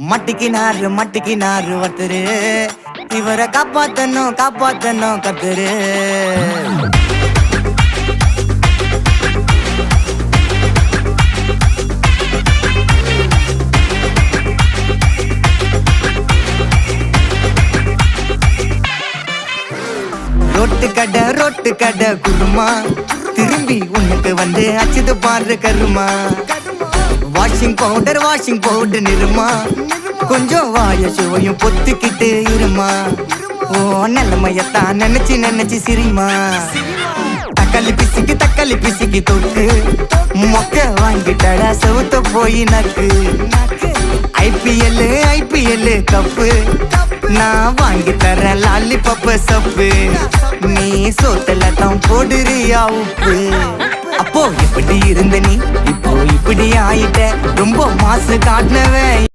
மட்டிக்கினாரு ஒருத்தரு இவரை காப்பாத்தணும் கத்துரு ரொட்டு கடை குருமா திரும்பி உனக்கு வந்து அச்சுது பாரு கருமா வாஷிங் பவுடர் நிறுமா கொஞ்சம் வாய சுவையும் பொத்துக்கிட்டு இருமா ஓ நிலைமையத்தான் நினைச்சு சிரிமா தக்காளி பிசிக்கி தொட்டு மொக்க வாங்கிட்டடா செவுத்த போய் நக்கு ஐபிஎல் கப்பு நான் வாங்கி தரேன் லாலிபப்பு சப்பு நீ சோத்தல தான் போடுறியா உப்பு அப்போ இப்படி இருந்த நீ இப்போ இப்படி ஆயிட்ட ரொம்ப மாசு காட்டினவன்